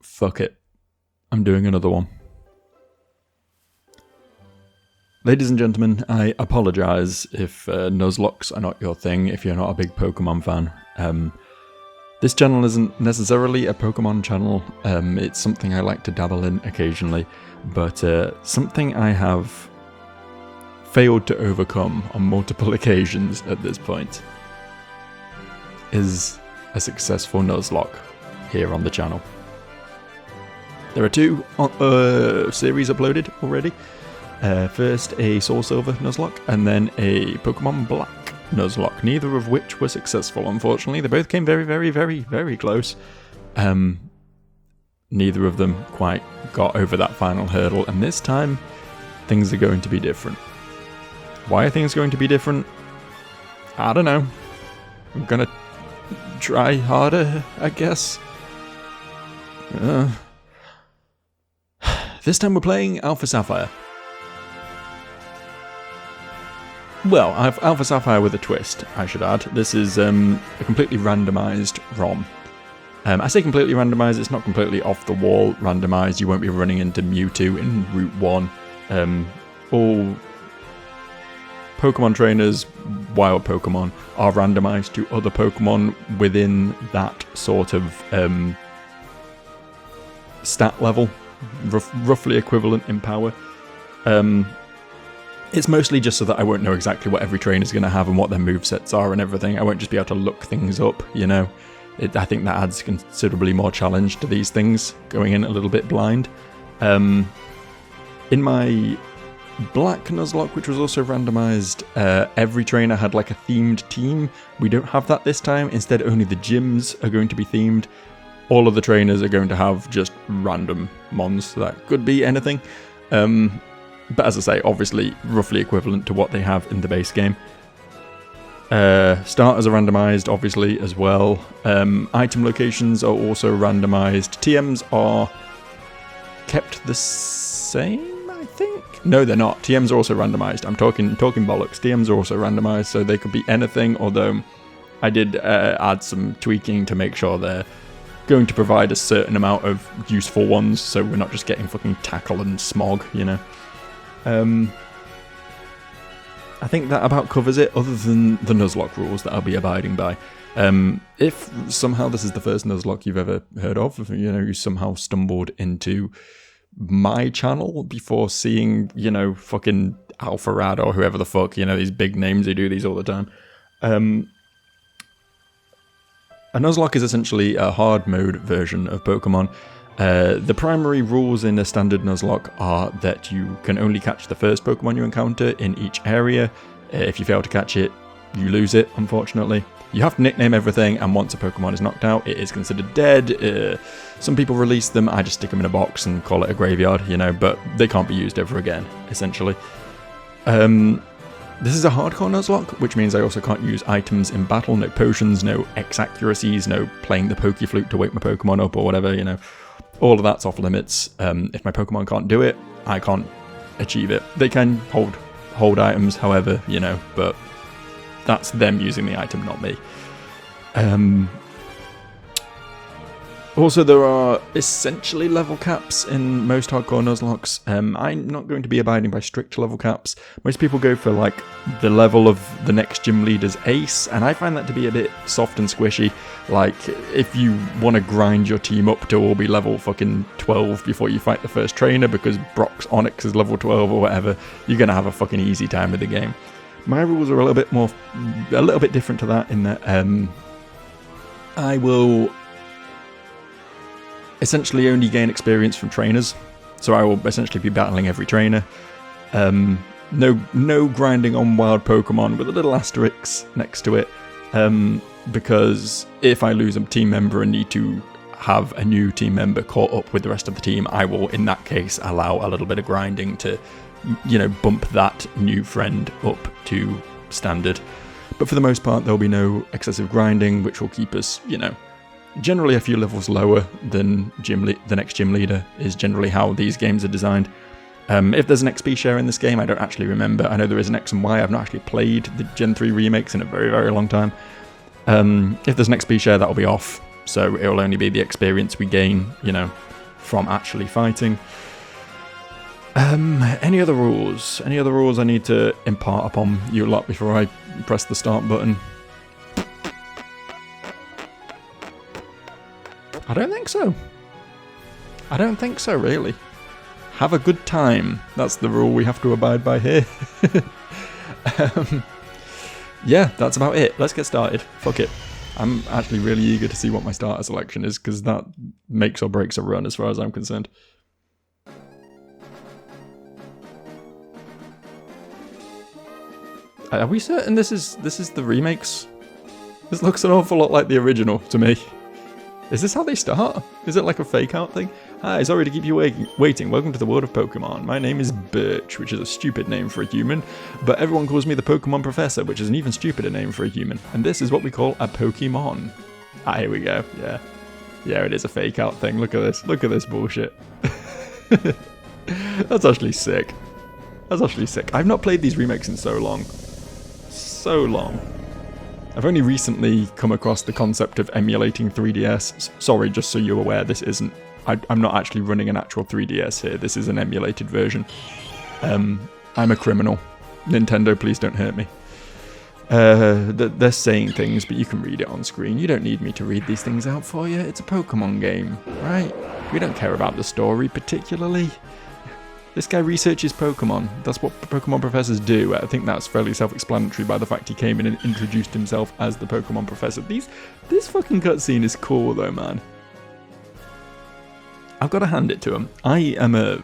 Fuck it. I'm doing another one. Ladies and gentlemen, I apologise if Nuzlocks are not your thing, if you're not a big Pokemon fan. This channel isn't necessarily a Pokemon channel, it's something I like to dabble in occasionally, but something I have failed to overcome on multiple occasions at this point is a successful Nuzlocke here on the channel. There are two series uploaded already. First a Soul Silver Nuzlocke, and then a Pokemon Black Nuzlocke, neither of which were successful, unfortunately. They both came very, very, very, very close. Neither of them quite got over that final hurdle, and this time, things are going to be different. Why are things going to be different? I don't know. I'm gonna try harder, I guess. This time we're playing Alpha Sapphire. Well, I have Alpha Sapphire with a twist, I should add. This is a completely randomised ROM. I say completely randomised, it's not completely off-the-wall randomised. You won't be running into Mewtwo in Route 1. All Pokemon trainers, wild Pokemon, are randomised to other Pokemon within that sort of stat level, roughly equivalent in power. It's mostly just so that I won't know exactly what every trainer's going to have and what their movesets are and everything. I won't just be able to look things up, you know. I think that adds considerably more challenge to these things, going in a little bit blind. In my Black Nuzlocke, which was also randomised, every trainer had like a themed team. We don't have that this time. Instead, only the gyms are going to be themed. All of the trainers are going to have just random mons, so that could be anything. But as I say, obviously roughly equivalent to what they have in the base game. Starters are randomised, obviously, as well. Item locations are also randomised. TMs are kept the same, I think? No, they're not. TMs are also randomised. I'm talking bollocks. TMs are also randomised, so they could be anything, although I did add some tweaking to make sure they're going to provide a certain amount of useful ones, so we're not just getting fucking Tackle and Smog, you know. I think that about covers it, other than the Nuzlocke rules that I'll be abiding by. If somehow this is the first Nuzlocke you've ever heard of, you know, you somehow stumbled into my channel before seeing, you know, fucking Alpharad or whoever the fuck, you know, these big names who do these all the time. A Nuzlocke is essentially a hard mode version of Pokemon. The primary rules in a standard Nuzlocke are that you can only catch the first Pokemon you encounter in each area. If you fail to catch it, you lose it, unfortunately. You have to nickname everything, and once a Pokemon is knocked out, it is considered dead. Some people release them, I just stick them in a box and call it a graveyard, you know, but they can't be used ever again, essentially. This is a hardcore Nuzlocke, which means I also can't use items in battle, no potions, no X accuracies, no playing the Pokeflute to wake my Pokemon up or whatever, you know. All of that's off limits. If my Pokemon can't do it, I can't achieve it. They can hold items, however, you know, but that's them using the item, not me. Also, there are essentially level caps in most hardcore Nuzlockes. I'm not going to be abiding by strict level caps. Most people go for, like, the level of the next gym leader's ace, and I find that to be a bit soft and squishy. Like, if you want to grind your team up to all be level fucking 12 before you fight the first trainer because Brock's Onyx is level 12 or whatever, you're going to have a fucking easy time with the game. My rules are a little bit different to that in that I will essentially only gain experience from trainers, so I will essentially be battling every trainer. No grinding on wild Pokemon with a little asterisk next to it, because if I lose a team member and need to have a new team member caught up with the rest of the team, I will in that case allow a little bit of grinding to, you know, bump that new friend up to standard. But for the most part, there'll be no excessive grinding, which will keep us, you know, generally a few levels lower than the next gym leader is generally how these games are designed. If there's an XP share in this game, I don't actually remember. I know there is an X and Y. I've not actually played the Gen 3 remakes in a very, very long time. If there's an XP share, that'll be off, so it'll only be the experience we gain, you know, from actually fighting. Any other rules? Any other rules I need to impart upon you lot before I press the start button? I don't think so. I don't think so, really. Have a good time. That's the rule we have to abide by here. Yeah, that's about it. Let's get started. Fuck it. I'm actually really eager to see what my starter selection is, because that makes or breaks a run as far as I'm concerned. Are we certain this is the remakes? This looks an awful lot like the original to me. Is this how they start? Is it like a fake out thing? Hi, sorry to keep you waiting. Welcome to the world of Pokemon. My name is Birch, which is a stupid name for a human, but everyone calls me the Pokemon Professor, which is an even stupider name for a human. And this is what we call a Pokemon. Ah, here we go. Yeah. Yeah, it is a fake out thing. Look at this. Look at this bullshit. That's actually sick. That's actually sick. I've not played these remakes in so long. So long. I've only recently come across the concept of emulating 3DS. Sorry, just so you're aware, this isn't... I'm not actually running an actual 3DS here. This is an emulated version. I'm a criminal. Nintendo, please don't hurt me. They're saying things, but you can read it on screen. You don't need me to read these things out for you. It's a Pokemon game, right? We don't care about the story particularly. This guy researches Pokemon. That's what Pokemon professors do. I think that's fairly self-explanatory by the fact he came in and introduced himself as the Pokemon professor. This fucking cutscene is cool though, man. I've got to hand it to him. I'm an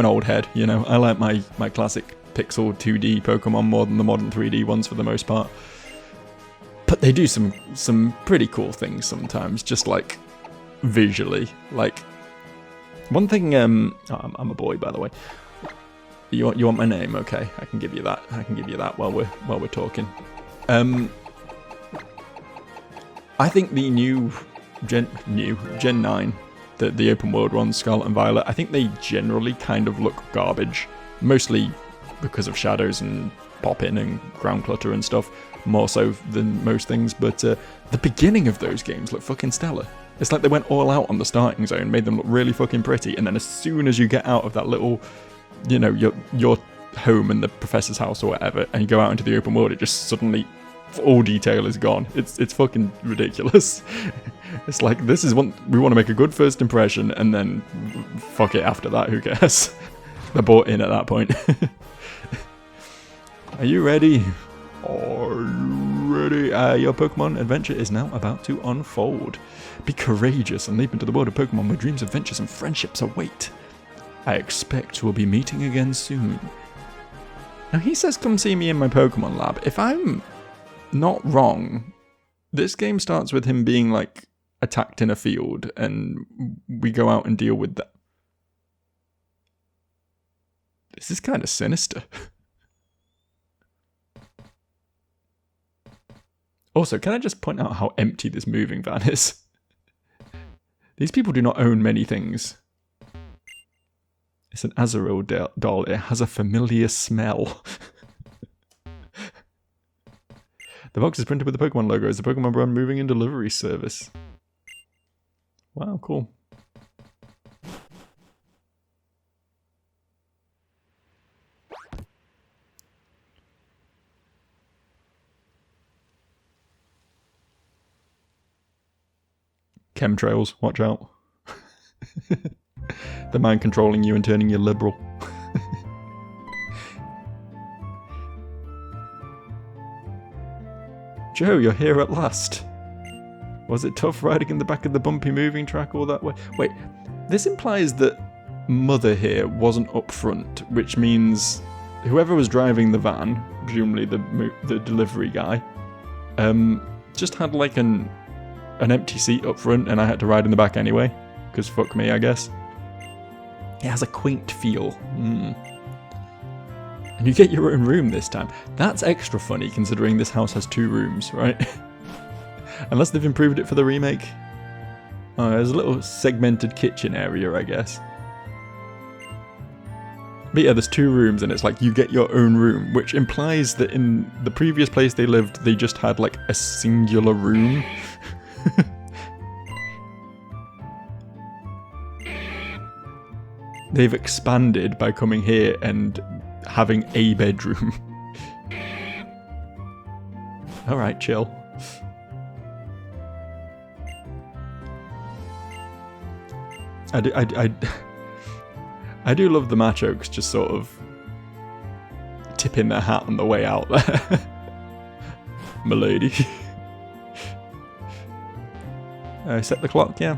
old head, you know. I like my classic pixel 2D Pokemon more than the modern 3D ones for the most part. But they do some pretty cool things sometimes, just like visually. Like one thing, I'm a boy, by the way. You want my name? Okay, I can give you that. I can give you that while we're talking. I think the new Gen 9, the open world ones, Scarlet and Violet, I think they generally kind of look garbage, mostly because of shadows and pop-in and ground clutter and stuff, more so than most things. But the beginning of those games look fucking stellar. It's like they went all out on the starting zone, made them look really fucking pretty, and then as soon as you get out of that little, you know, your home and the professor's house or whatever, and you go out into the open world, it just suddenly, all detail is gone. It's fucking ridiculous. It's like, this is one, we want to make a good first impression, and then fuck it after that, who cares? They're bought in at that point. Are you ready? Are you ready? Your Pokemon adventure is now about to unfold. Be courageous and leap into the world of Pokemon where dreams, adventures, and friendships await. I expect we'll be meeting again soon. Now he says come see me in my Pokemon lab. If I'm not wrong, this game starts with him being like attacked in a field and we go out and deal with that. This is kind of sinister. Also, can I just point out how empty this moving van is? These people do not own many things. It's an Azurill doll. It has a familiar smell. The box is printed with the Pokemon logo. It's the Pokemon brand moving and delivery service. Wow, cool. Chemtrails, watch out. The man controlling you and turning you liberal. Joe, you're here at last. Was it tough riding in the back of the bumpy moving track all that way? Wait, this implies that Mother here wasn't up front, which means whoever was driving the van, presumably the delivery guy, just had like an empty seat up front and I had to ride in the back anyway, because fuck me, I guess. It has a quaint feel. And you get your own room this time. That's extra funny considering this house has 2 rooms, right? Unless they've improved it for the remake. Oh, there's a little segmented kitchen area, I guess. But yeah, there's 2 rooms and it's like you get your own room, which implies that in the previous place they lived, they just had like a singular room. They've expanded by coming here and having a bedroom. Alright, chill. I do love the Machokes just sort of tipping their hat on the way out there. Milady. Set the clock, yeah.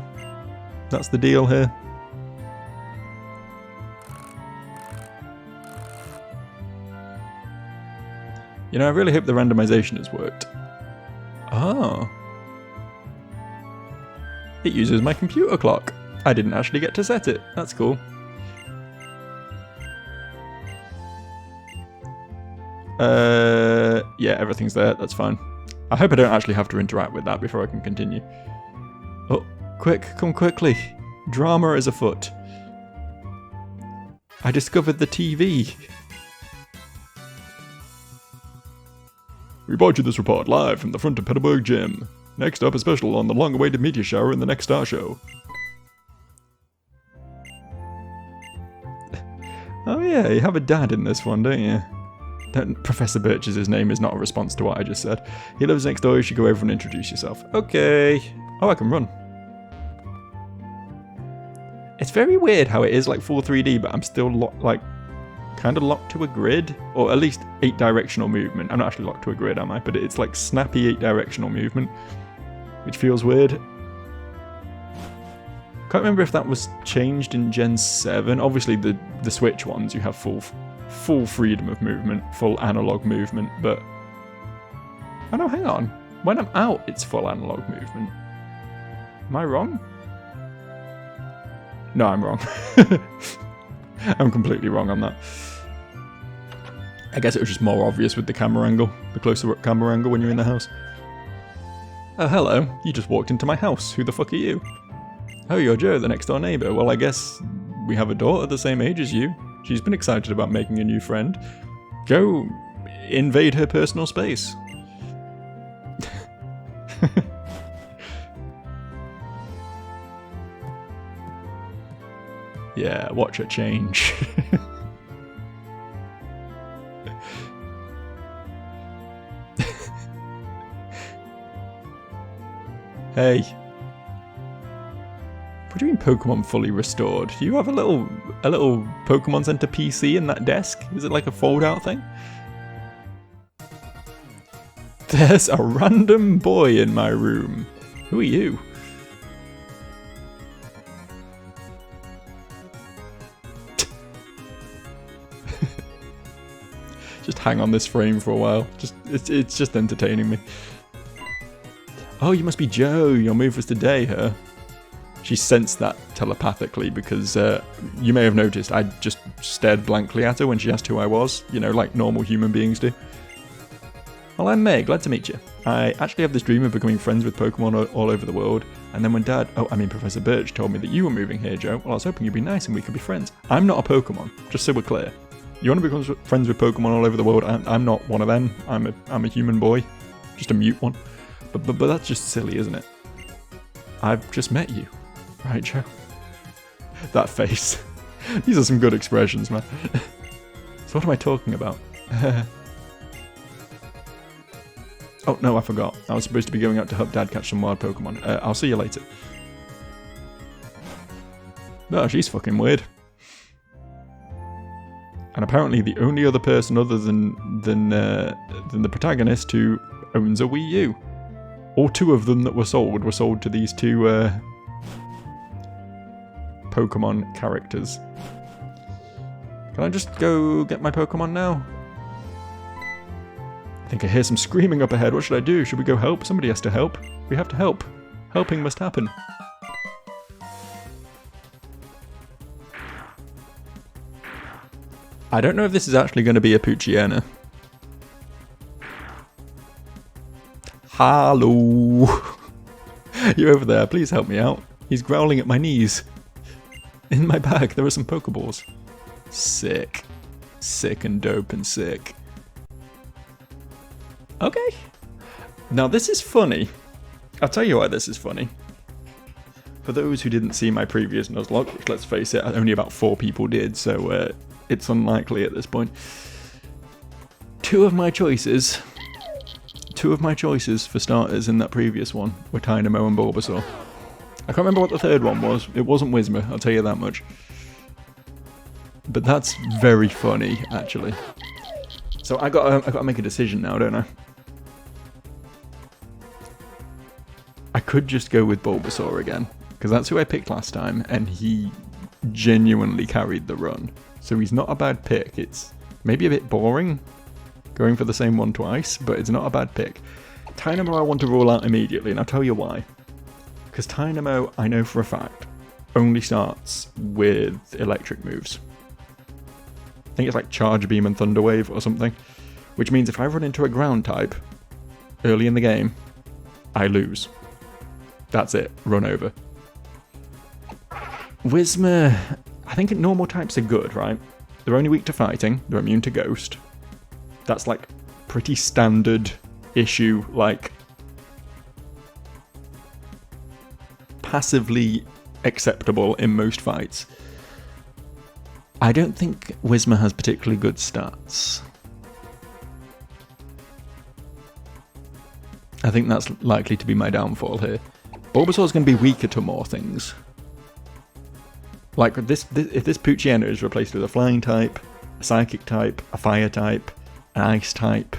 That's the deal here. You know, I really hope the randomization has worked. Oh. It uses my computer clock. I didn't actually get to set it. That's cool. Yeah, everything's there. That's fine. I hope I don't actually have to interact with that before I can continue. Oh, quick, come quickly. Drama is afoot. I discovered the TV. We brought you this report live from the front of Petalburg Gym. Next up, a special on the long-awaited meteor shower in the next star show. Oh yeah, you have a dad in this one, don't you? Professor Birch's name is not a response to what I just said. He lives next door, you should go over and introduce yourself. Okay. Oh, I can run. It's very weird how it is like full 3D, but I'm still kind of locked to a grid, or at least 8-directional movement. I'm not actually locked to a grid, am I? But it's like snappy 8-directional movement, which feels weird. Can't remember if that was changed in Gen 7. Obviously, the Switch ones, you have full freedom of movement, full analog movement, but... Oh no, hang on. When I'm out, it's full analog movement. Am I wrong? No, I'm wrong. I'm completely wrong on that. I guess it was just more obvious with the camera angle, the closer up camera angle when you're in the house. Oh, hello. You just walked into my house. Who the fuck are you? Oh, you're Joe, the next door neighbour. Well, I guess we have a daughter the same age as you. She's been excited about making a new friend. Go invade her personal space. Yeah, watch her change. Hey. What do you mean Pokemon fully restored? Do you have a little Pokemon Center PC in that desk? Is it like a fold-out thing? There's a random boy in my room. Who are you? Just hang on this frame for a while. It's just entertaining me. Oh, you must be Joe. Your move was today, huh? She sensed that telepathically because you may have noticed I just stared blankly at her when she asked who I was. You know, like normal human beings do. Well, I'm May. Glad to meet you. I actually have this dream of becoming friends with Pokemon all over the world. And then when Professor Birch told me that you were moving here, Joe, well, I was hoping you'd be nice and we could be friends. I'm not a Pokemon, just so we're clear. You want to become friends with Pokemon all over the world? I'm not one of them. I'm a human boy, just a mute one. But that's just silly, isn't it? I've just met you, right, Joe? That face. These are some good expressions, man. So what am I talking about? Oh no, I forgot. I was supposed to be going out to help Dad catch some wild Pokemon. I'll see you later. Oh, she's fucking weird. And apparently the only other person other than the protagonist who owns a Wii U. All two of them that were sold to these two Pokemon characters. Can I just go get my Pokemon now? I think I hear some screaming up ahead. What should I do? Should we go help? Somebody has to help. We have to help. Helping must happen. I don't know if this is actually going to be a Poochyena. Hello. You over there, please help me out. He's growling at my knees. In my bag, there are some Pokeballs. Sick. Sick and dope and sick. Okay. Now this is funny. I'll tell you why this is funny. For those who didn't see my previous Nuzlocke, which let's face it, only about 4 people did, so it's unlikely at this point. Two of my choices for starters in that previous one were Tynamo and Bulbasaur. I can't remember what the third one was. It wasn't Whismur, I'll tell you that much. But that's very funny, actually. So I gotta make a decision now, don't I? I could just go with Bulbasaur again, because that's who I picked last time, and he genuinely carried the run. So he's not a bad pick. It's maybe a bit boring going for the same one twice, but it's not a bad pick. Tynamo I want to rule out immediately, and I'll tell you why. Because Tynamo, I know for a fact, only starts with electric moves. I think it's like Charge Beam and Thunder Wave or something. Which means if I run into a ground type early in the game, I lose. That's it. Run over. Whismur, I think normal types are good, right? They're only weak to fighting. They're immune to Ghost. That's like pretty standard issue, like passively acceptable in most fights. I don't think Whismur has particularly good stats. I think that's likely to be my downfall here. Bulbasaur's going to be weaker to more things. Like if this Poochyena is replaced with a flying type, a psychic type, a fire type, an ice type,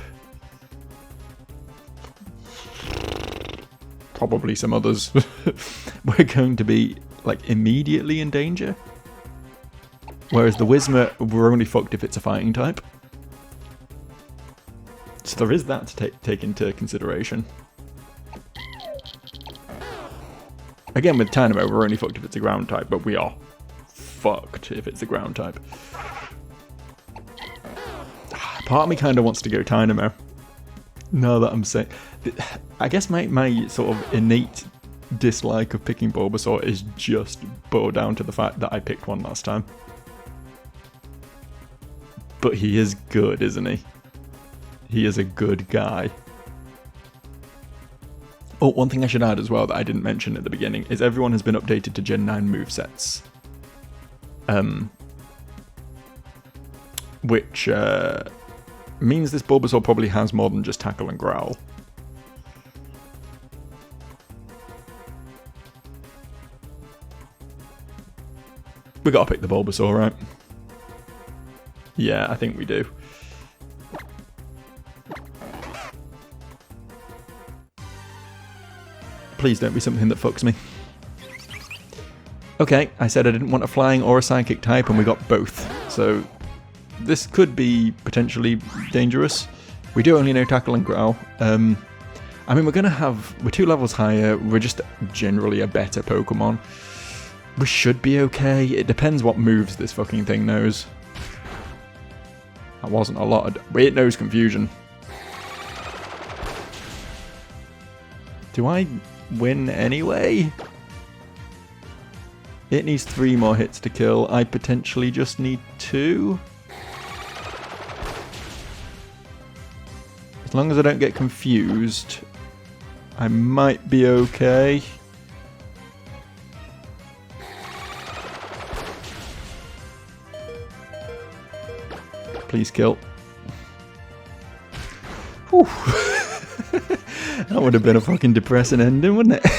probably some others, we're going to be like immediately in danger. Whereas the Whismur, we're only fucked if it's a fighting type. So there is that to take into consideration. Again, with Tynamo, we're only fucked if it's a ground type, but we are fucked if it's a ground type. Part of me kind of wants to go Tynamo. Now that I'm saying... I guess my sort of innate dislike of picking Bulbasaur is just boiled down to the fact that I picked one last time. But he is good, isn't he? He is a good guy. Oh, one thing I should add as well that I didn't mention at the beginning is everyone has been updated to Gen 9 movesets. Which means this Bulbasaur probably has more than just Tackle and Growl. We gotta pick the Bulbasaur, right? Yeah, I think we do. Please don't be something that fucks me. Okay, I said I didn't want a flying or a psychic type, and we got both. So this could be potentially dangerous. We do only know Tackle and Growl. I mean, we're 2 levels higher. We're just generally a better Pokemon. We should be okay. It depends what moves this fucking thing knows. That wasn't a lot of... It knows Confusion. Do I win anyway? It needs 3 more hits to kill. I potentially just need 2. As long as I don't get confused, I might be okay. Please kill. Whew. That would have been a fucking depressing ending, wouldn't it?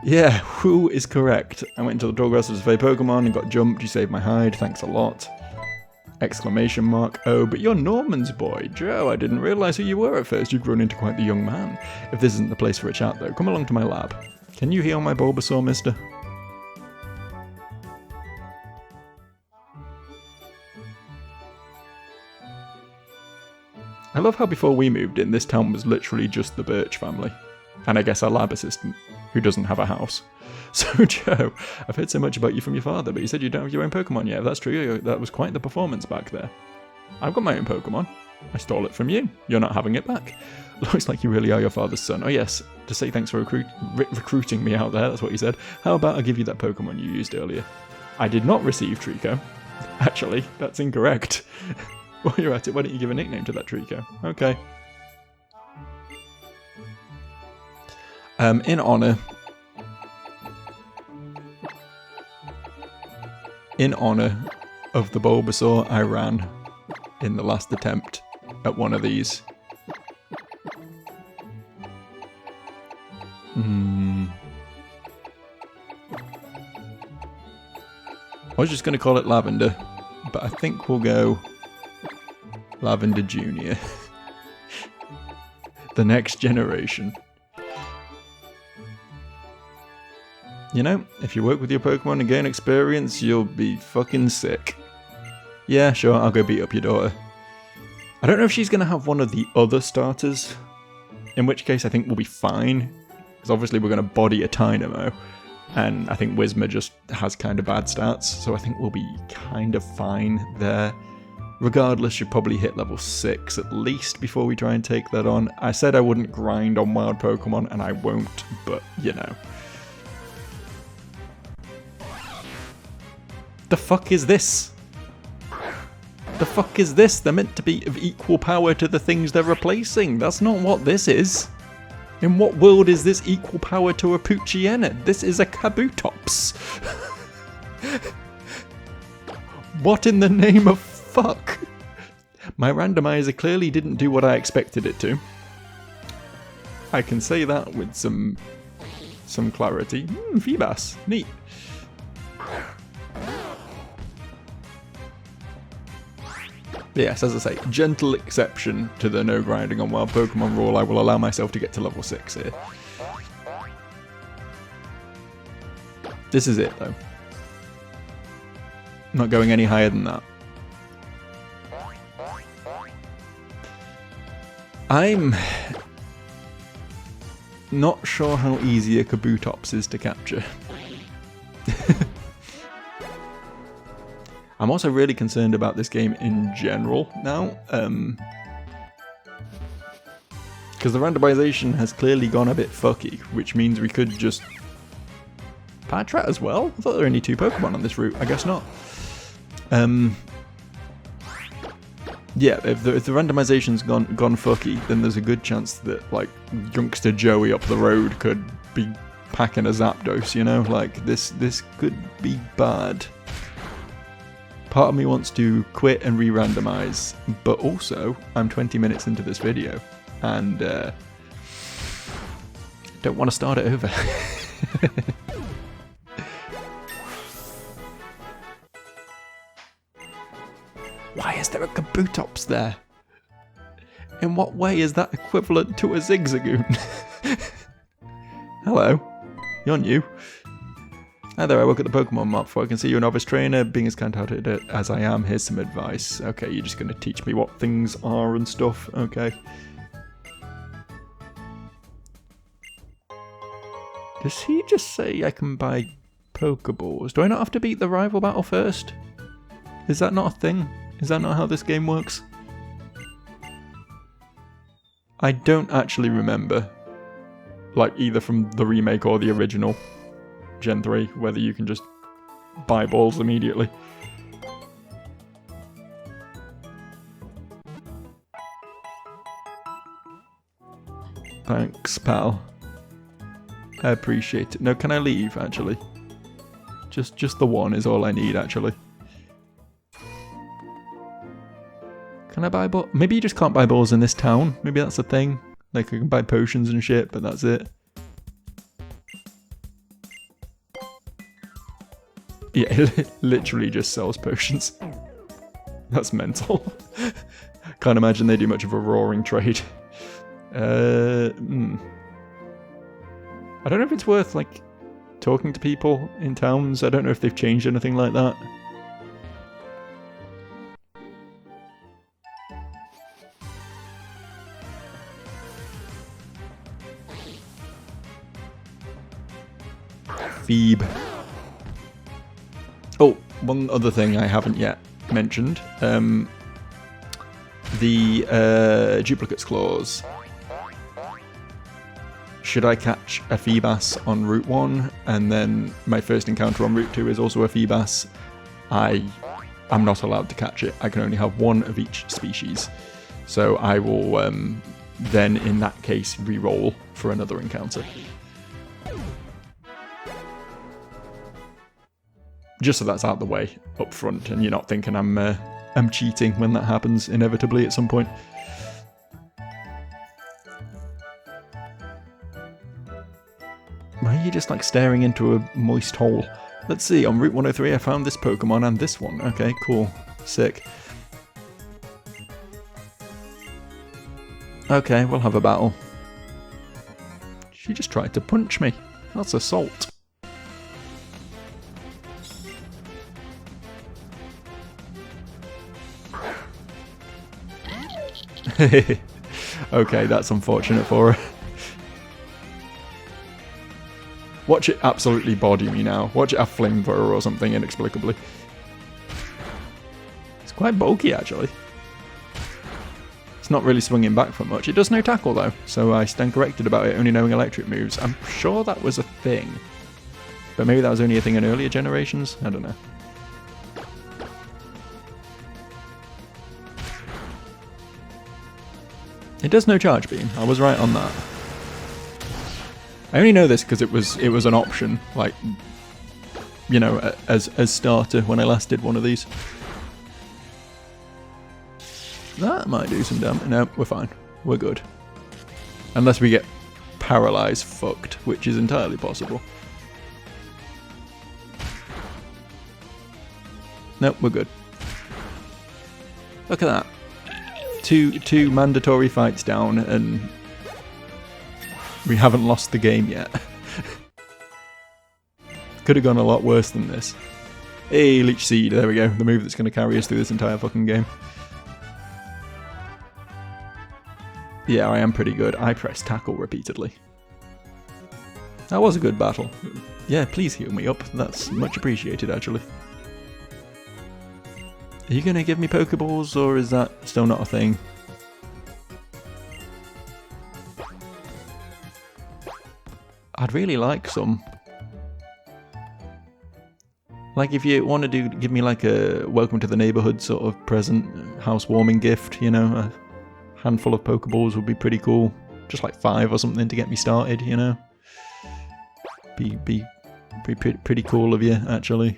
Yeah, who is correct? I went into the Tall Grass to save Pokemon and got jumped. You saved my hide, thanks a lot. Exclamation mark. Oh, but you're Norman's boy. Joe, I didn't realise who you were at first. You've grown into quite the young man. If this isn't the place for a chat though, come along to my lab. Can you heal my Bulbasaur, mister? I love how before we moved in, this town was literally just the Birch family. And I guess our lab assistant, who doesn't have a house. So, Joe, I've heard so much about you from your father, but you said you don't have your own Pokemon yet. If that's true, that was quite the performance back there. I've got my own Pokemon. I stole it from you. You're not having it back. Looks like you really are your father's son. Oh yes, to say thanks for recruiting me out there, that's what you said. How about I give you that Pokemon you used earlier? I did not receive Trico. Actually, that's incorrect. While you're at it, why don't you give a nickname to that Trico? Okay. In honor of the Bulbasaur I ran in the last attempt at one of these. I was just going to call it Lavender, but I think we'll go Lavender Jr. The next generation. You know, if you work with your Pokemon and gain experience, you'll be fucking sick. Yeah, sure, I'll go beat up your daughter. I don't know if she's going to have one of the other starters, in which case I think we'll be fine. Because obviously we're going to body a Tynamo, and I think Whismur just has kind of bad stats, so I think we'll be kind of fine there. Regardless, you'd probably hit level 6 at least before we try and take that on. I said I wouldn't grind on wild Pokemon, and I won't, but you know. The fuck is this? The fuck is this? They're meant to be of equal power to the things they're replacing. That's not what this is. In what world is this equal power to a Poochyena? This is a Kabutops. What in the name of fuck? My randomizer clearly didn't do what I expected it to. I can say that with some clarity. Feebas. Neat. Yes, as I say, gentle exception to the no grinding on wild Pokemon rule. I will allow myself to get to level 6 here. This is it, though. Not going any higher than that. I'm not sure how easy a Kabutops is to capture. I'm also really concerned about this game in general now, because the randomization has clearly gone a bit fucky, which means we could just Patrat as well? I thought there were only 2 Pokemon on this route. I guess not. Yeah, if the randomization's gone fucky, then there's a good chance that like youngster Joey up the road could be packing a Zapdos. You know, like this could be bad. Part of me wants to quit and re-randomize, but also I'm 20 minutes into this video and don't want to start it over. Why is there a Kabutops there? In what way is that equivalent to a Zigzagoon? Hello, you're new. Hi there, I work at the Pokemon Mart. Before I can see you a novice trainer, being as kind-hearted as I am, here's some advice. Okay, you're just going to teach me what things are and stuff, okay. Does he just say I can buy Pokeballs? Do I not have to beat the rival battle first? Is that not a thing? Is that not how this game works? I don't actually remember, like either from the remake or the original Gen 3, whether you can just buy balls immediately. Thanks, pal. I appreciate it. No, can I leave, actually? Just the one is all I need, actually. Can I buy balls? Maybe you just can't buy balls in this town. Maybe that's a thing. Like, I can buy potions and shit, but that's it. Yeah, it literally just sells potions. That's mental. Can't imagine they do much of a roaring trade. I don't know if it's worth, like, talking to people in towns. I don't know if they've changed anything like that. Phoebe. Oh, one other thing I haven't yet mentioned. The duplicates clause. Should I catch a Feebas on Route 1 and then my first encounter on Route 2 is also a Feebas, I'm not allowed to catch it. I can only have one of each species. So I will then, in that case, re-roll for another encounter. Just so that's out the way up front, and you're not thinking I'm cheating when that happens inevitably at some point. Why are you just like staring into a moist hole? Let's see, on Route 103 I found this Pokemon and this one. Okay, cool. Sick. Okay, we'll have a battle. She just tried to punch me. That's assault. Okay, that's unfortunate for her. Watch it absolutely body me now. Watch it have flamethrower or something inexplicably. It's quite bulky actually. It's not really swinging back for much. It does no tackle though, so I stand corrected about it only knowing electric moves. I'm sure that was a thing. But maybe that was only a thing in earlier generations? I don't know. It does no charge beam. I was right on that. I only know this because it was an option, like, you know, as starter when I last did one of these. That might do some damage. No, we're fine. We're good. Unless we get paralyzed fucked, which is entirely possible. Nope, we're good. Look at that. Two mandatory fights down, and we haven't lost the game yet. Could have gone a lot worse than this. Hey, Leech Seed, there we go. The move that's going to carry us through this entire fucking game. Yeah, I am pretty good. I press tackle repeatedly. That was a good battle. Yeah, please heal me up. That's much appreciated, actually. Are you going to give me Pokeballs, or is that still not a thing? I'd really like some. Like if you want to give me like a welcome to the neighborhood sort of present, housewarming gift, you know, a handful of Pokeballs would be pretty cool. Just like 5 or something to get me started, you know. Be pretty cool of you, actually.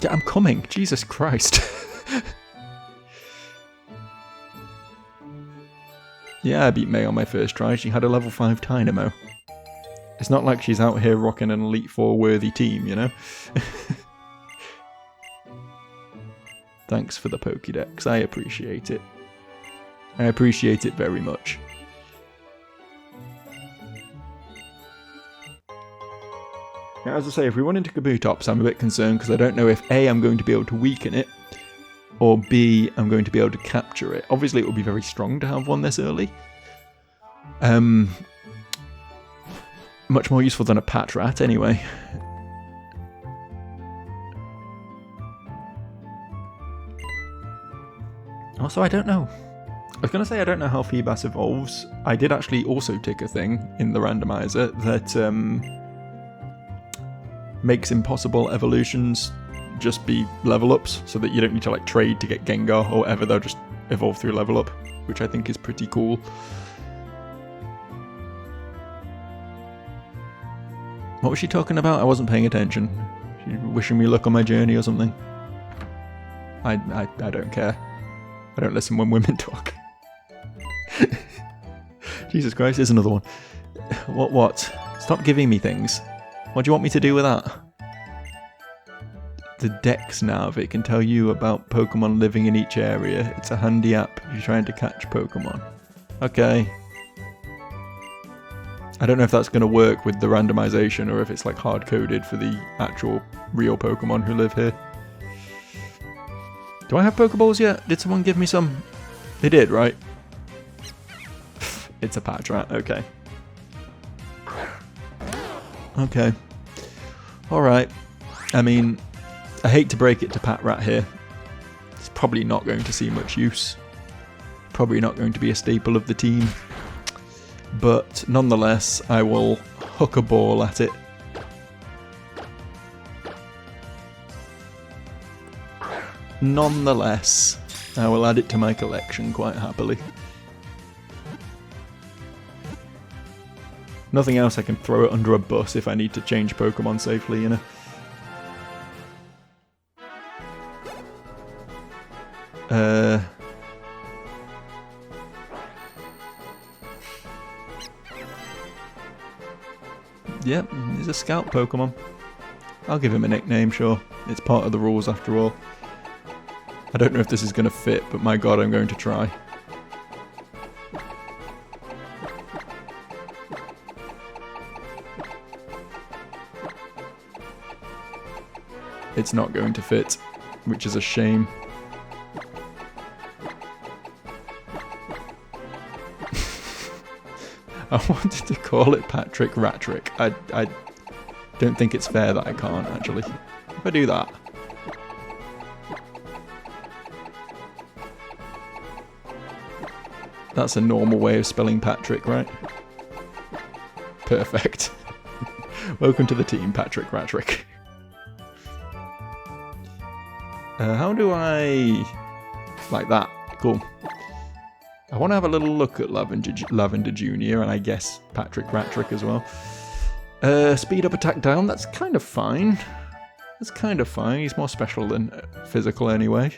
Yeah, I'm coming. Jesus Christ. Yeah, I beat May on my first try. She had a level 5 Dynamo. It's not like she's out here rocking an Elite 4 worthy team, you know? Thanks for the Pokédex. I appreciate it. I appreciate it very much. Now, as I say, if we run into Kabutops, I'm a bit concerned because I don't know if A, I'm going to be able to weaken it, or B, I'm going to be able to capture it. Obviously, it would be very strong to have one this early. Much more useful than a Patrat, anyway. Also, I don't know. I was going to say I don't know how Feebas evolves. I did actually also tick a thing in the randomizer that makes impossible evolutions just be level ups, so that you don't need to like trade to get Gengar or whatever. They'll just evolve through level up, which I think is pretty cool. What was she talking about? I wasn't paying attention. She wishing me luck on my journey or something. I don't care. I don't listen when women talk. Jesus Christ, here's another one. What? Stop giving me things. What do you want me to do with that? The Dex Nav, it can tell you about Pokemon living in each area. It's a handy app if you're trying to catch Pokemon. Okay. I don't know if that's going to work with the randomization or if it's like hard-coded for the actual real Pokemon who live here. Do I have Pokeballs yet? Did someone give me some? They did, right? It's a Patrat, okay. Okay. Alright. I mean, I hate to break it to Patrat here. It's probably not going to see much use. Probably not going to be a staple of the team. But nonetheless, I will hook a ball at it. Nonetheless, I will add it to my collection quite happily. Nothing else, I can throw it under a bus if I need to change Pokemon safely, you know. Yep, he's a scout Pokemon. I'll give him a nickname, sure. It's part of the rules after all. I don't know if this is going to fit, but my god, I'm going to try. It's not going to fit, which is a shame. I wanted to call it Patrick Ratrick. I don't think it's fair that I can't, actually. If I do that... That's a normal way of spelling Patrick, right? Perfect. Welcome to the team, Patrick Ratrick. How do I... Like that. Cool. I want to have a little look at Lavender Jr. and I guess Patrick Ratrick as well. Speed up, attack down. That's kind of fine. That's kind of fine. He's more special than physical anyway.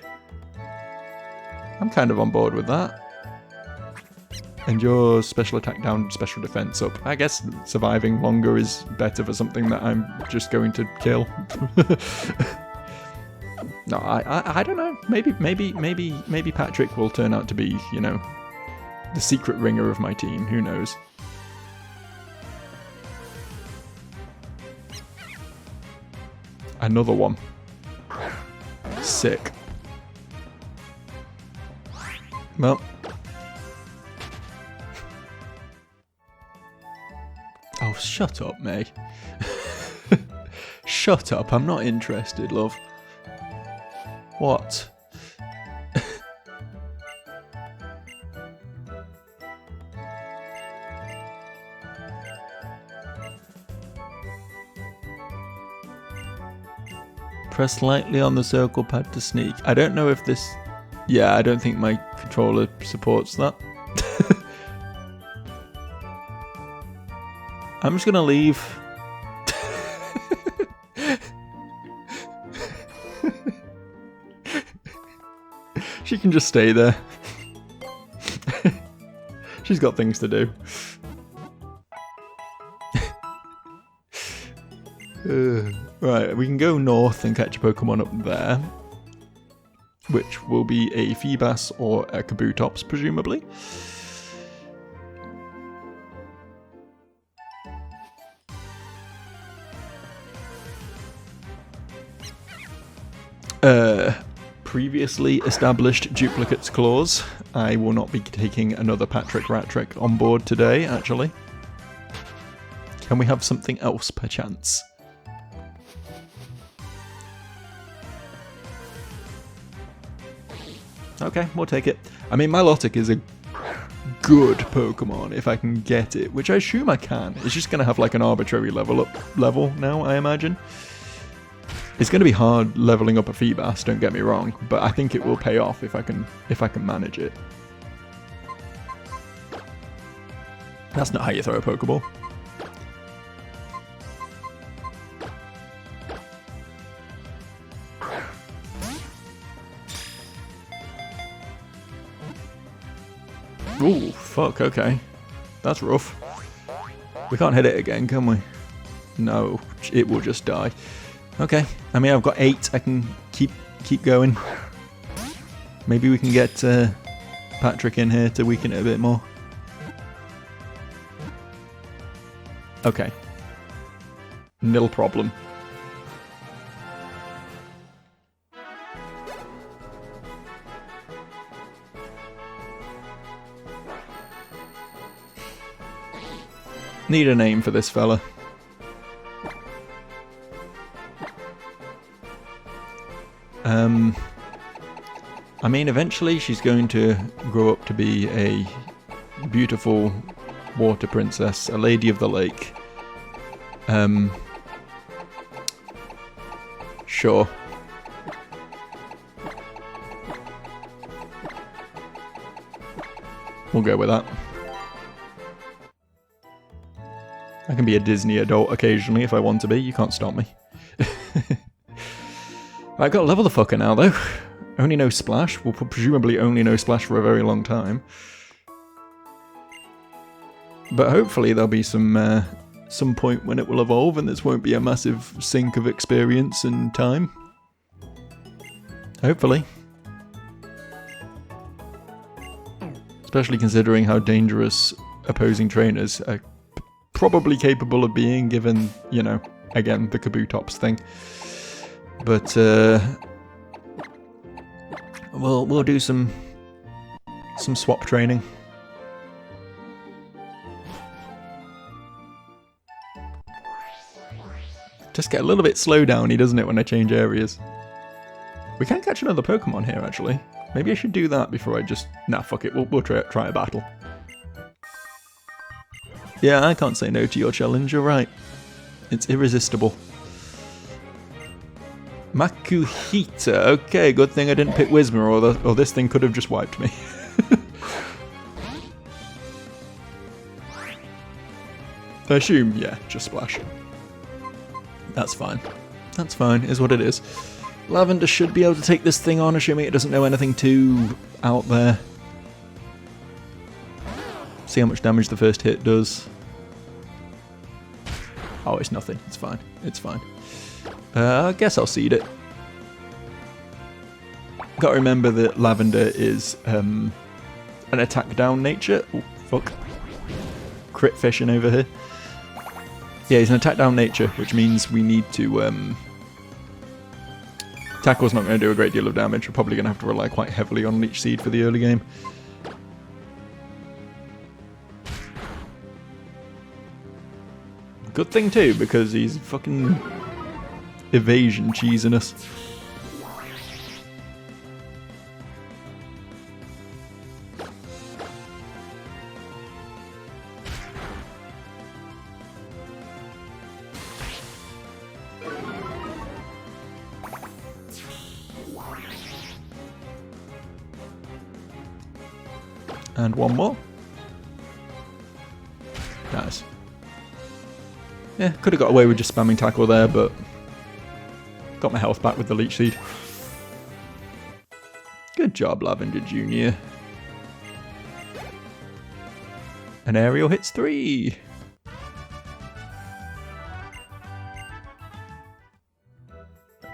I'm kind of on board with that. And your special attack down, special defense up. I guess surviving longer is better for something that I'm just going to kill. No, I don't know. Maybe Patrick will turn out to be, you know, the secret ringer of my team. Who knows? Another one. Sick. Well. Oh, shut up, May. Shut up, I'm not interested, love. What? Press lightly on the circle pad to sneak. I don't know if this... Yeah, I don't think my controller supports that. I'm just gonna leave. She can just stay there. She's got things to do. Right, we can go north and catch a Pokemon up there, which will be a Feebas or a Kabutops, presumably. Previously established duplicates clause. I will not be taking another Patrick Ratrick on board today, actually. Can we have something else, perchance? Okay, we'll take it. I mean, Milotic is a good Pokemon if I can get it, which I assume I can. It's just going to have like an arbitrary level now, I imagine. It's going to be hard leveling up a Feebas, don't get me wrong, but I think it will pay off if I can manage it. That's not how you throw a Pokeball. Ooh, fuck, okay. That's rough. We can't hit it again, can we? No, it will just die. Okay, I mean, I've got 8. I can keep going. Maybe we can get Patrick in here to weaken it a bit more. Okay. Nil problem. Need a name for this fella. I mean, eventually she's going to grow up to be a beautiful water princess, a lady of the lake. Sure. We'll go with that. can be a Disney adult occasionally if I want to be. You can't stop me. I've got to level the fucker now, though. Only no splash. We'll presumably only no splash for a very long time. But hopefully there'll be some point when it will evolve and this won't be a massive sink of experience and time. Hopefully. Especially considering how dangerous opposing trainers are probably capable of being, given, you know, again, the Kabutops thing. But we'll do some swap training. Just get a little bit slow downy, doesn't it, when I change areas? We can catch another Pokemon here, actually. Maybe I should do that before I just... Nah, fuck it. We'll try a battle. Yeah, I can't say no to your challenge. You're right. It's irresistible. Makuhita. Okay, good thing I didn't pick Whismur, or this thing could have just wiped me. I assume, yeah, just Splash. That's fine. That's fine, is what it is. Lavender should be able to take this thing on, assuming it doesn't know anything too out there. See how much damage the first hit does. Oh, it's nothing. It's fine. It's fine. I guess I'll seed it. Got to remember that Lavender is an attack down nature. Oh, fuck. Crit fishing over here. Yeah, he's an attack down nature, which means we need to... Tackle's not going to do a great deal of damage. We're probably going to have to rely quite heavily on Leech Seed for the early game. Good thing too, because he's fucking evasion cheesing us. And one more. Nice. Yeah, could have got away with just spamming tackle there, but got my health back with the Leech Seed. Good job, Lavender Jr. An aerial hits 3.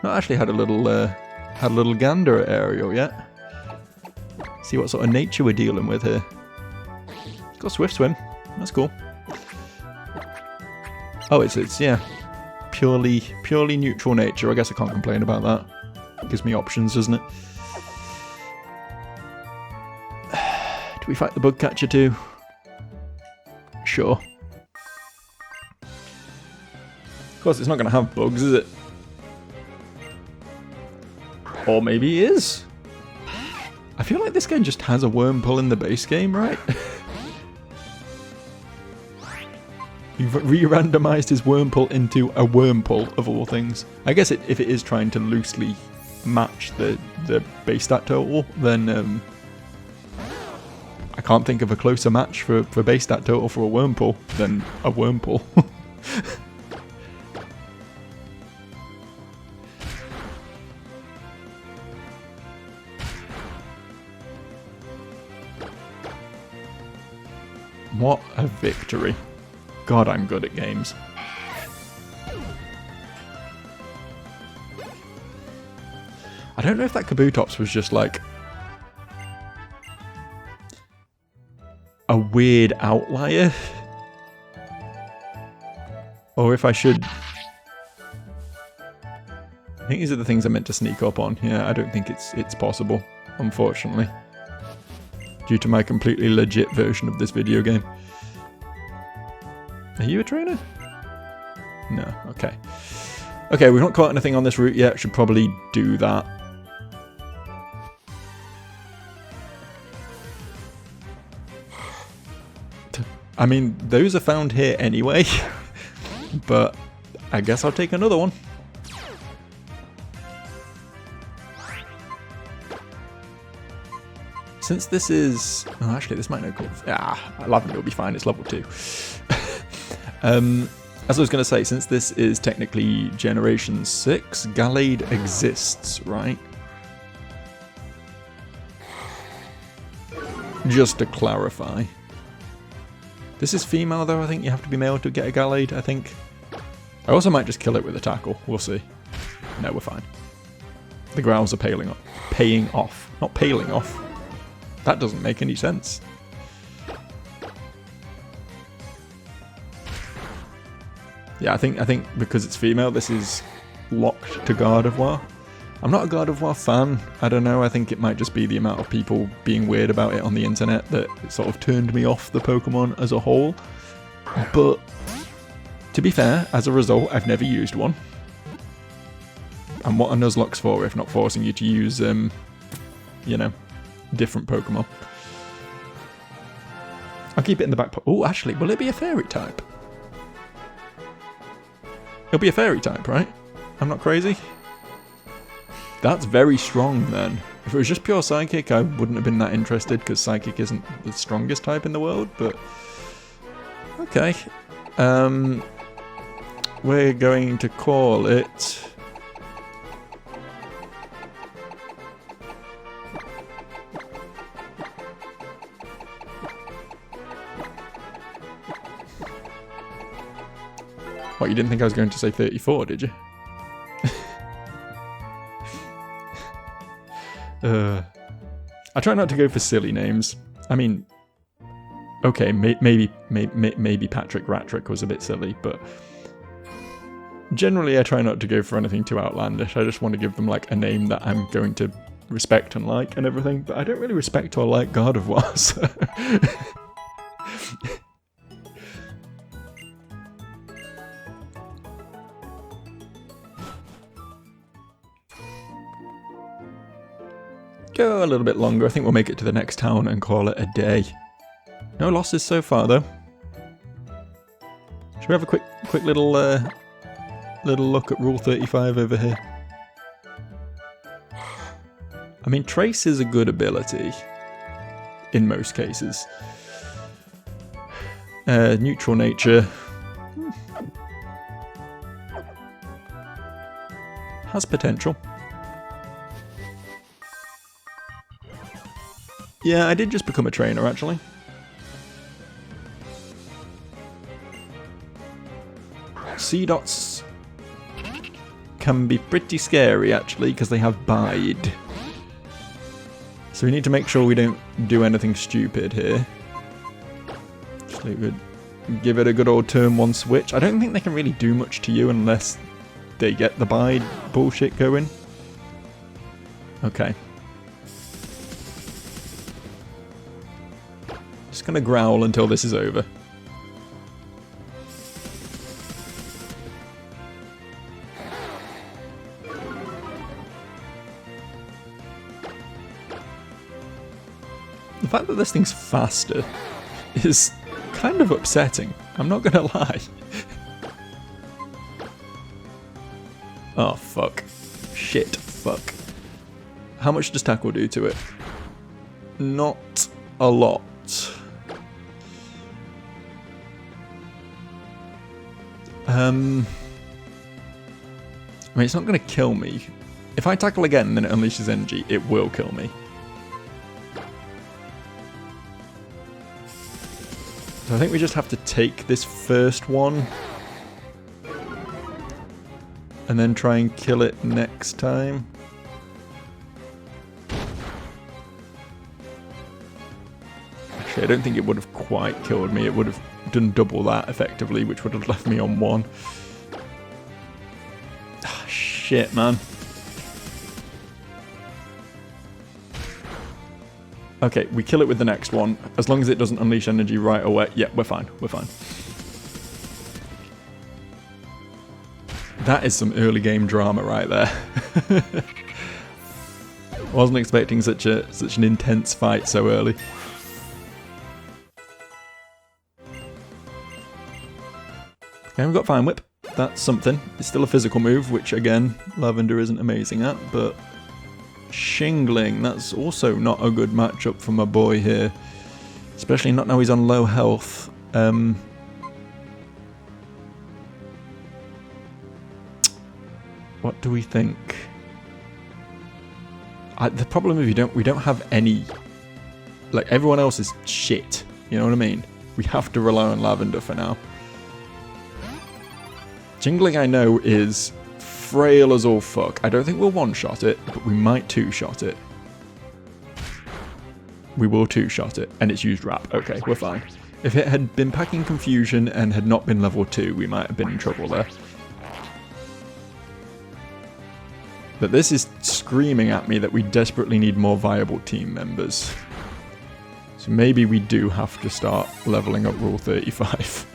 Not actually had a little gander at aerial yet. See what sort of nature we're dealing with here. It's got Swift Swim. That's cool. Oh, it's yeah, purely neutral nature. I guess I can't complain about that. It gives me options, doesn't it? Do we fight the bug catcher too? Sure. Of course, it's not going to have bugs, is it? Or maybe he is. I feel like this guy just has a Wurmple in the base game, right? You've re-randomized his Wurmple into a Wurmple, of all things. I guess if it is trying to loosely match the base stat total, then I can't think of a closer match for base stat total for a Wurmple than a Wurmple. What a victory. God, I'm good at games. I don't know if that Kabutops was just like a weird outlier, or if I should... I think these are the things I meant to sneak up on. Yeah, I don't think it's possible, unfortunately, due to my completely legit version of this video game. Are you a trainer? No, okay. Okay, we've not caught anything on this route yet. Should probably do that. I mean, those are found here anyway. But I guess I'll take another one. Since this is... Oh, actually, this might not go... Ah, Lavender will be fine. It's level 2. As I was going to say, since this is technically Generation 6, Gallade exists, right? Just to clarify. This is female though, I think you have to be male to get a Gallade, I think. I also might just kill it with a tackle, we'll see. No, we're fine. The growls are paying off. Not paling off. That doesn't make any sense. Yeah, I think because it's female, this is locked to Gardevoir. I'm not a Gardevoir fan. I don't know, I think it might just be the amount of people being weird about it on the internet that it sort of turned me off the Pokemon as a whole. But, to be fair, as a result, I've never used one. And what are Nuzlocke's for if not forcing you to use, you know, different Pokemon? I'll keep it in the back pocket. Oh, actually, will it be a Fairy type? It'll be a Fairy type, right? I'm not crazy? That's very strong then. If it was just pure Psychic, I wouldn't have been that interested because Psychic isn't the strongest type in the world, but... Okay. We're going to call it... What, you didn't think I was going to say 34, did you? I try not to go for silly names. I mean, okay, maybe Patrick Ratrick was a bit silly, but generally I try not to go for anything too outlandish. I just want to give them like a name that I'm going to respect and like and everything, but I don't really respect or like Gardevoir, so... Go a little bit longer. I think we'll make it to the next town and call it a day. No losses so far, though. Should we have a quick little look at Rule 35 over here? I mean, Trace is a good ability in most cases. Neutral nature has potential. Yeah, I did just become a trainer, actually. C-Dots can be pretty scary, actually, because they have Bide. So we need to make sure we don't do anything stupid here. Just give it a good old turn 1 switch. I don't think they can really do much to you unless they get the Bide bullshit going. Okay. Just gonna growl until this is over. The fact that this thing's faster is kind of upsetting, I'm not gonna lie. Oh fuck. Shit, fuck. How much does tackle do to it? Not a lot. I mean, it's not going to kill me. If I tackle again and then it unleashes energy, it will kill me. So I think we just have to take this first one and then try and kill it next time. Actually, I don't think it would have quite killed me. It would have done double that effectively, which would have left me on 1. Ah, shit, man. Okay, we kill it with the next one. As long as it doesn't unleash energy right away. Yeah, we're fine. We're fine. That is some early game drama right there. Wasn't expecting such an intense fight so early. Okay, we've got Fine Whip. That's something. It's still a physical move, which again, Lavender isn't amazing at, but Shingling, that's also not a good matchup for my boy here. Especially not now he's on low health. What do we think? The problem is we don't have any... Like, everyone else is shit. You know what I mean? We have to rely on Lavender for now. Jingling, I know, is frail as all fuck. I don't think we'll one-shot it, but we might two-shot it. We will two-shot it, and it's used Wrap. Okay, we're fine. If it had been packing Confusion and had not been level 2, we might have been in trouble there. But this is screaming at me that we desperately need more viable team members. So maybe we do have to start leveling up Rule 35.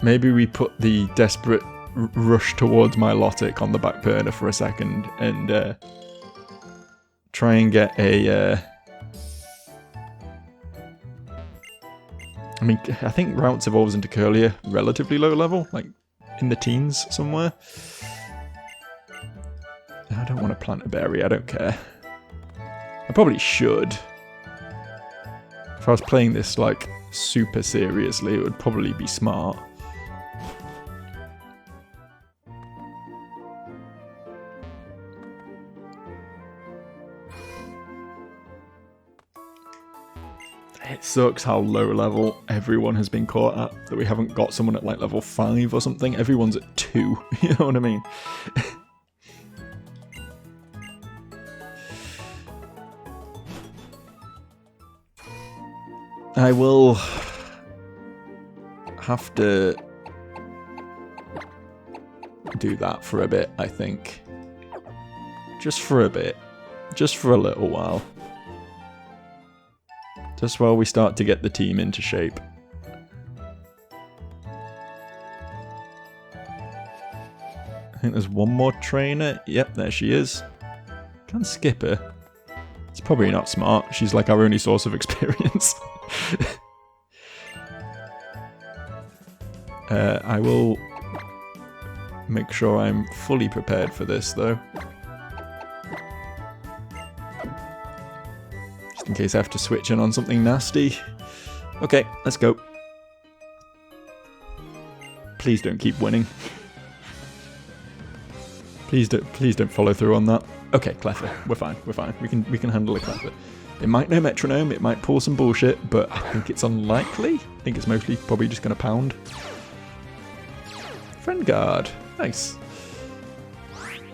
Maybe we put the desperate rush towards Milotic on the back burner for a second and try and get a... I mean, I think Routes evolves into Curlier relatively low level, like in the teens somewhere. I don't want to plant a berry, I don't care. I probably should. If I was playing this like super seriously, it would probably be smart. It sucks how low level everyone has been caught at, that we haven't got someone at like level 5 or something. Everyone's at 2, you know what I mean? I will have to do that for a bit, I think. Just for a bit. Just for a little while. Just while we start to get the team into shape. I think there's one more trainer. Yep, there she is. Can't skip her. It's probably not smart. She's like our only source of experience. I will make sure I'm fully prepared for this, though. Just in case I have to switch in on something nasty. Okay, let's go. Please don't keep winning. Please don't follow through on that. Okay, Cleffer. We're fine. We're fine. We can handle a Cleffer. It might know Metronome, it might pull some bullshit, but I think it's unlikely. I think it's mostly probably just going to pound. Friend Guard. Nice.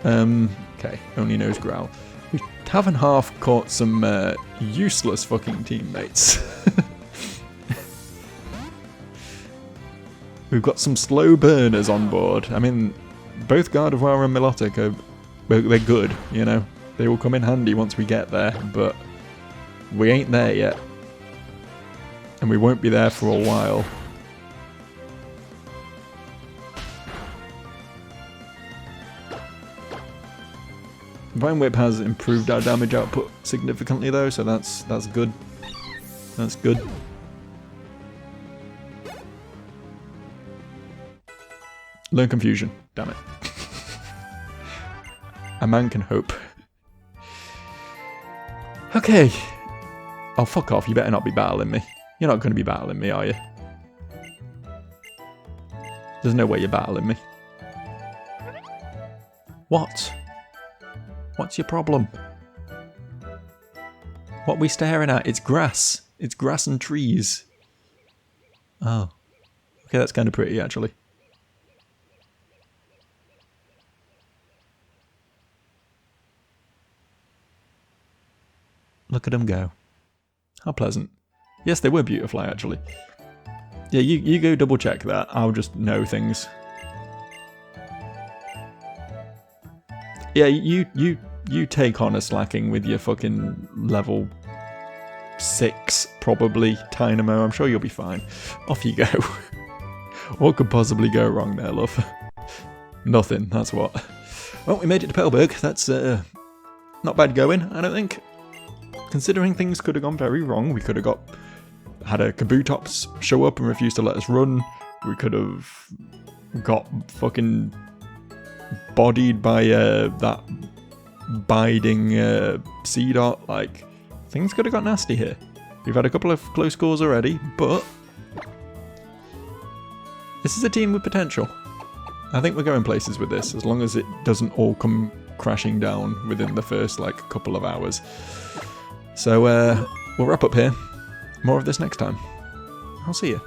Okay, only knows Growl. We haven't half caught some useless fucking teammates. We've got some slow burners on board. I mean, both Gardevoir and Milotic are they're good, you know. They will come in handy once we get there, but we ain't there yet. And we won't be there for a while. Vine Whip has improved our damage output significantly though, so that's good. That's good. Learn Confusion. Damn it. A man can hope. Okay. Oh, fuck off. You better not be battling me. You're not going to be battling me, are you? There's no way you're battling me. What? What's your problem? What are we staring at? It's grass. It's grass and trees. Oh. Okay, that's kind of pretty, actually. Look at them go. How pleasant. Yes, they were beautiful, actually. Yeah, you go double check that. I'll just know things. Yeah, you take on a slacking with your fucking level 6, probably, Dynamo. I'm sure you'll be fine. Off you go. What could possibly go wrong there, love? Nothing, that's what. Well, we made it to Pelberg. That's not bad going, I don't think. Considering things could have gone very wrong, we could have had a Kabutops show up and refuse to let us run. We could have got fucking bodied by that biding Seedot. Like, things could have got nasty here. We've had a couple of close calls already, but This is a team with potential. I think we're going places with this, as long as it doesn't all come crashing down within the first, like, couple of hours. So, we'll wrap up here. More of this next time. I'll see you.